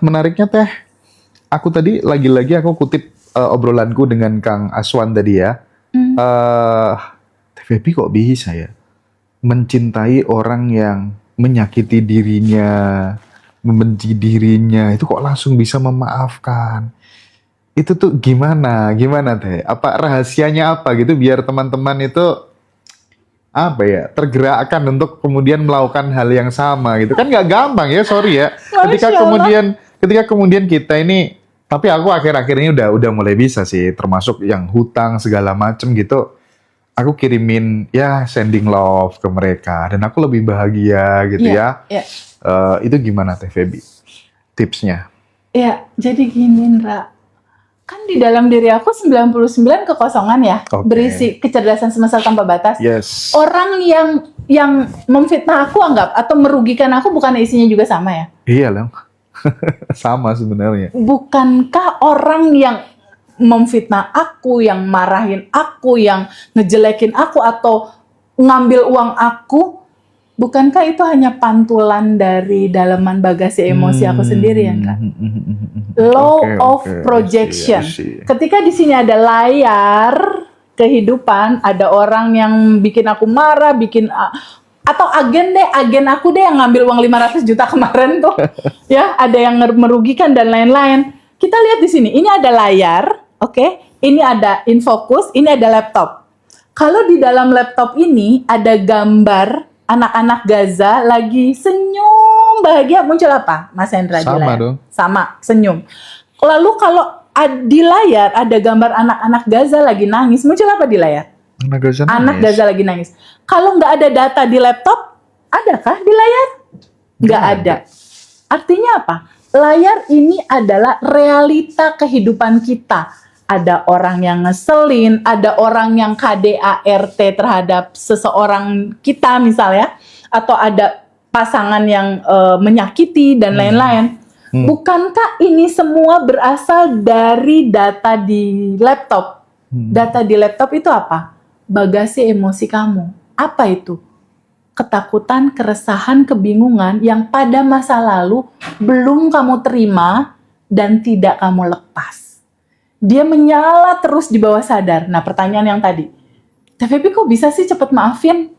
menariknya Teh, aku tadi lagi-lagi aku kutip obrolanku dengan Kang Aswan tadi ya. Teh Feby kok bisa ya mencintai orang yang menyakiti dirinya, membenci dirinya, itu kok langsung bisa memaafkan. Itu tuh gimana Teh? Apa rahasianya apa gitu biar teman-teman itu apa ya tergerakkan untuk kemudian melakukan hal yang sama gitu kan nggak gampang ya, sorry ya, ketika Masya Allah. kemudian kita ini, tapi aku akhir-akhir ini udah mulai bisa sih, termasuk yang hutang segala macem gitu, aku kirimin ya sending love ke mereka dan aku lebih bahagia gitu Iya, ya. iya. Itu gimana Teh Feby tipsnya? Ya, jadi gini, Ndra. Kan di dalam diri aku 99 kekosongan ya, Oke. berisi kecerdasan semesta tanpa batas. Yes. Orang yang memfitnah aku anggap atau merugikan aku bukan isinya juga sama ya? Iya lah. Sama sebenarnya. Bukankah orang yang memfitnah aku, yang marahin aku, yang ngejelekin aku atau ngambil uang aku, bukankah itu hanya pantulan dari dalaman bagasi emosi aku sendiri ya, Kak? Law of projection. I see. Ketika di sini ada layar kehidupan, ada orang yang bikin aku marah, atau agen aku deh yang ngambil uang 500 juta kemarin tuh. Ya, ada yang merugikan dan lain-lain. Kita lihat di sini, ini ada layar, oke? Ini ada infocus, ini ada laptop. Kalau di dalam laptop ini ada gambar anak-anak Gaza lagi senyum bahagia, muncul apa, Mas Hendra? Sama di layar? dong. Sama, senyum. Lalu kalau di layar ada gambar anak-anak Gaza lagi nangis, muncul apa di layar? Anak Gaza lagi nangis. Kalau nggak ada data di laptop, adakah di layar? Nggak ada. Artinya apa? Layar ini adalah realita kehidupan kita. Ada orang yang ngeselin, ada orang yang KDART terhadap seseorang kita misalnya, atau ada pasangan yang menyakiti dan lain-lain. Bukankah ini semua berasal dari data di laptop? Data di laptop itu apa? Bagasi emosi kamu. Apa itu? Ketakutan, keresahan, kebingungan yang pada masa lalu belum kamu terima dan tidak kamu lepas. Dia menyala terus di bawah sadar. Nah, pertanyaan yang tadi, Teh Feby kok bisa sih cepet maafin?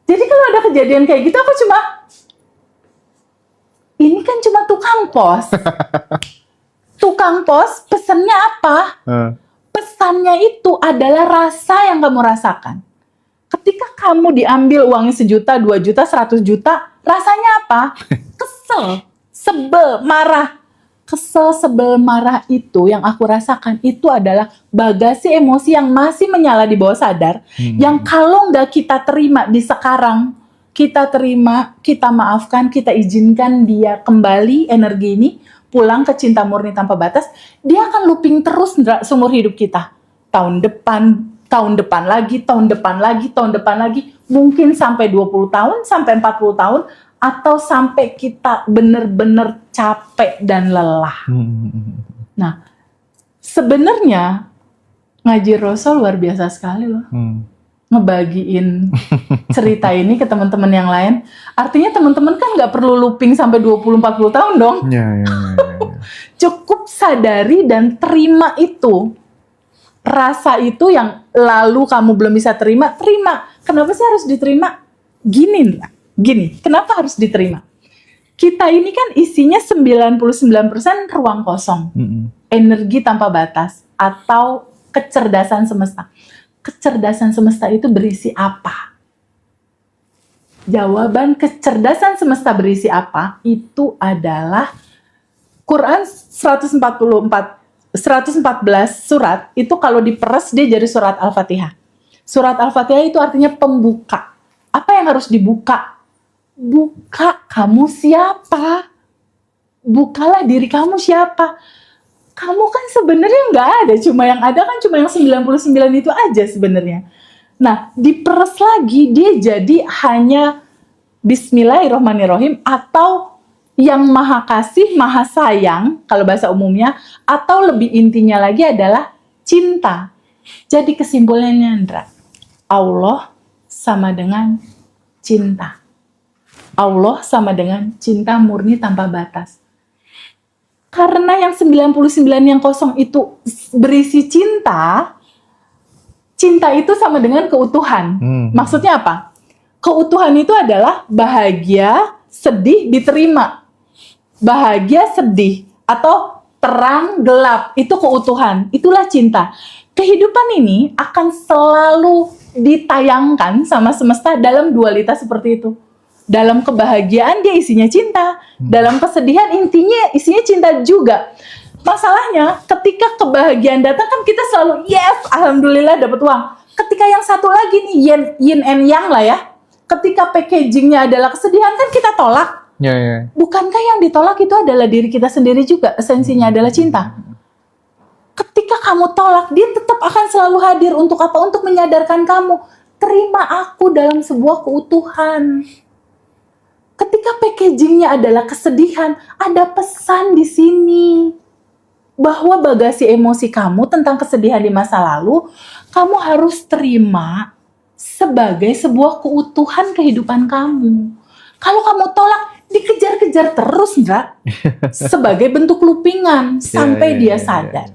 Jadi kalau ada kejadian kayak gitu, aku ini kan cuma tukang pos. Tukang pos, pesannya apa? Pesannya itu adalah rasa yang kamu rasakan. Ketika kamu diambil uangnya 1 juta, 2 juta, 100 juta, rasanya apa? Kesel, sebel, marah. Kesel, sebel, marah itu yang aku rasakan itu adalah bagasi emosi yang masih menyala di bawah sadar, yang kalau nggak kita terima di sekarang, kita terima, kita maafkan, kita izinkan dia kembali energi ini, pulang ke cinta murni tanpa batas, dia akan looping terus seumur hidup kita. Tahun depan lagi, tahun depan lagi, mungkin sampai 20 tahun, sampai 40 tahun, atau sampai kita benar-benar capek dan lelah. Nah, sebenarnya ngaji Rasul luar biasa sekali loh. Ngebagiin cerita ini ke teman-teman yang lain. Artinya teman-teman kan nggak perlu looping sampai 20-40 tahun dong. Ya. Cukup sadari dan terima itu. Rasa itu yang lalu kamu belum bisa terima. Kenapa sih harus diterima? Gini, kenapa harus diterima? Kita ini kan isinya 99% ruang kosong. Energi tanpa batas atau kecerdasan semesta. Kecerdasan semesta itu berisi apa? Jawaban kecerdasan semesta berisi apa? Itu adalah Quran 114 surat, itu kalau diperes dia jadi surat Al-Fatihah. Surat Al-Fatihah itu artinya pembuka. Apa yang harus dibuka? Buka kamu siapa? Bukalah diri kamu siapa? Kamu kan sebenarnya nggak ada, yang cuma yang 99 itu aja sebenarnya. Nah, diperes lagi dia jadi hanya Bismillahirrahmanirrahim atau yang maha kasih, maha sayang kalau bahasa umumnya, atau lebih intinya lagi adalah cinta. Jadi kesimpulannya Andra, Allah sama dengan cinta. Allah sama dengan cinta murni tanpa batas. Karena yang 99 yang kosong itu berisi cinta, cinta itu sama dengan keutuhan. Maksudnya apa? Keutuhan itu adalah bahagia, sedih, diterima. Bahagia, sedih, atau terang, gelap, itu keutuhan. Itulah cinta. Kehidupan ini akan selalu ditayangkan sama semesta dalam dualitas seperti itu. Dalam kebahagiaan dia isinya cinta, dalam kesedihan isinya cinta juga. Masalahnya ketika kebahagiaan datang kan kita selalu yes, alhamdulillah dapat uang. Ketika yang satu lagi nih yin and yang lah ya. Ketika packagingnya adalah kesedihan kan kita tolak. Ya. Bukankah yang ditolak itu adalah diri kita sendiri juga? Esensinya adalah cinta. Ketika kamu tolak, dia tetap akan selalu hadir untuk apa? Untuk menyadarkan kamu, terima aku dalam sebuah keutuhan. Ketika packagingnya adalah kesedihan, ada pesan di sini bahwa bagasi emosi kamu tentang kesedihan di masa lalu, kamu harus terima sebagai sebuah keutuhan kehidupan kamu. Kalau kamu tolak, dikejar-kejar terus, Ndra, sebagai bentuk loopingan sampai dia sadar.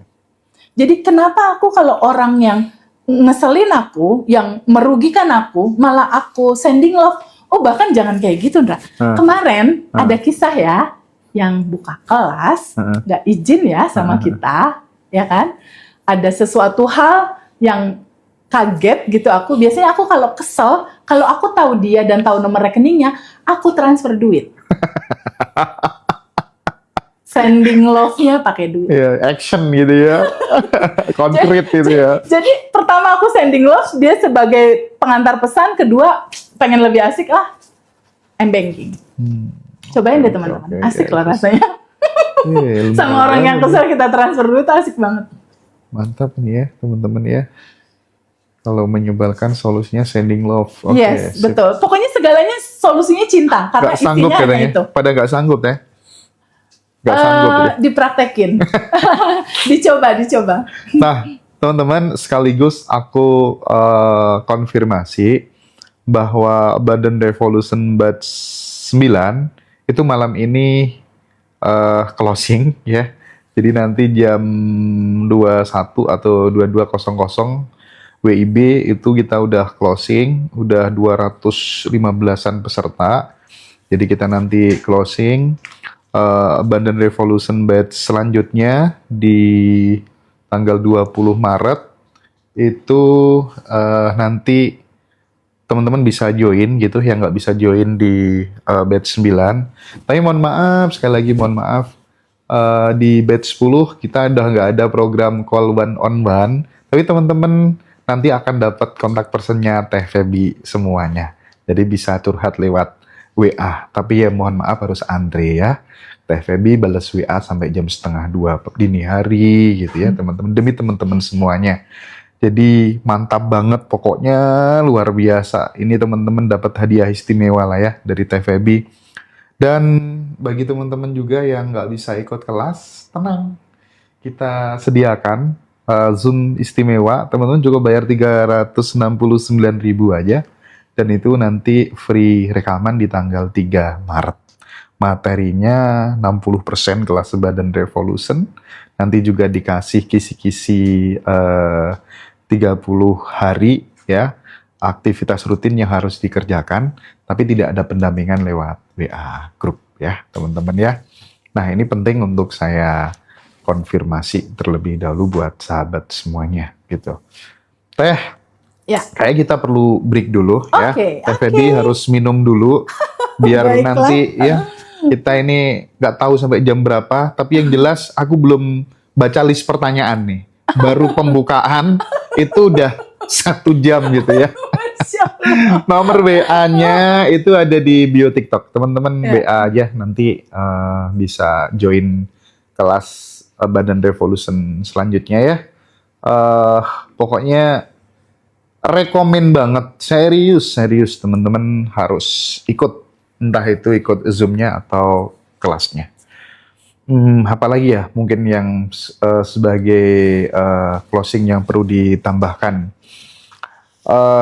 Jadi kenapa aku kalau orang yang ngeselin aku, yang merugikan aku, malah aku sending love. Oh bahkan jangan kayak gitu, Ndra. Kemarin ada kisah ya, yang buka kelas, nggak izin ya sama kita, ya kan? Ada sesuatu hal yang kaget gitu aku. Biasanya aku kalau kesel, kalau aku tahu dia dan tahu nomor rekeningnya, aku transfer duit. Sending love-nya pakai duit. Ya, action gitu ya. Konkret gitu ya. Jadi pertama aku sending love, dia sebagai pengantar pesan, kedua pengen lebih asik lah, m-banking. Cobain deh teman-teman, asik lah rasanya. Sama orang yang kesel kita transfer duit, asik banget. Mantap nih ya teman-teman ya. Kalau menyebalkan solusinya sending love. Yes, sip. betul. Pokoknya segalanya solusinya cinta, karena Gak sanggup isinya katanya. itu. Pada gak sanggup ya? Gak sanggup ya? Dipraktekin. Dicoba. Nah, teman-teman, sekaligus aku konfirmasi bahwa Abundant Revolution Batch 9 itu malam ini closing ya. Jadi nanti jam 21 atau 22.00 WIB itu kita udah closing, udah 215-an peserta. Jadi kita nanti closing Abundant Revolution Batch selanjutnya di tanggal 20 Maret itu nanti teman-teman bisa join gitu, yang nggak bisa join di batch 9. Tapi mohon maaf, sekali lagi mohon maaf, di batch 10 kita udah nggak ada program call one on one, tapi teman-teman nanti akan dapat kontak personnya Teh Feby semuanya. Jadi bisa curhat lewat WA, tapi ya mohon maaf harus antre ya. Teh Feby balas WA sampai jam 1:30 dini hari gitu ya teman-teman, demi teman-teman semuanya. Jadi mantap banget pokoknya, luar biasa. Ini teman-teman dapat hadiah istimewa lah ya dari Teh Feby. Dan bagi teman-teman juga yang nggak bisa ikut kelas, tenang. Kita sediakan Zoom istimewa, teman-teman juga bayar 369.000 aja. Dan itu nanti free rekaman di tanggal 3 Maret. Materinya 60% kelas Abundant Revolution. Nanti juga dikasih kisi-kisi 30 hari ya, aktivitas rutin yang harus dikerjakan, tapi tidak ada pendampingan lewat WA grup ya teman-teman ya. Nah ini penting untuk saya konfirmasi terlebih dahulu buat sahabat semuanya gitu. Teh, ya. Kayak kita perlu break dulu ya. Teh Feby harus minum dulu biar Baiklah. nanti ya kita ini nggak tahu sampai jam berapa. Tapi yang jelas aku belum baca list pertanyaan nih. Baru pembukaan itu udah 1 jam gitu ya. Nomor WA-nya itu ada di bio TikTok. Teman-teman WA aja nanti bisa join kelas Abundant Revolution selanjutnya ya. Pokoknya rekomen banget, serius teman-teman harus ikut, entah itu ikut Zoom-nya atau kelasnya. Apalagi ya mungkin yang sebagai closing yang perlu ditambahkan.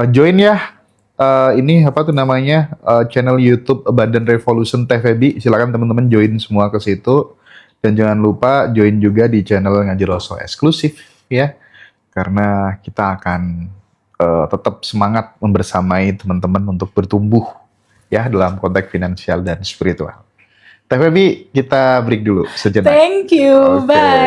Join ya, ini apa tuh namanya, channel YouTube Abundant Revolution Teh Feby. Silakan teman-teman join semua ke situ. Dan jangan lupa join juga di channel Ngaji Roso eksklusif ya. Karena kita akan tetap semangat membersamai teman-teman untuk bertumbuh ya dalam konteks finansial dan spiritual. Teh Febi, kita break dulu sejenak. Thank you, Oke. bye.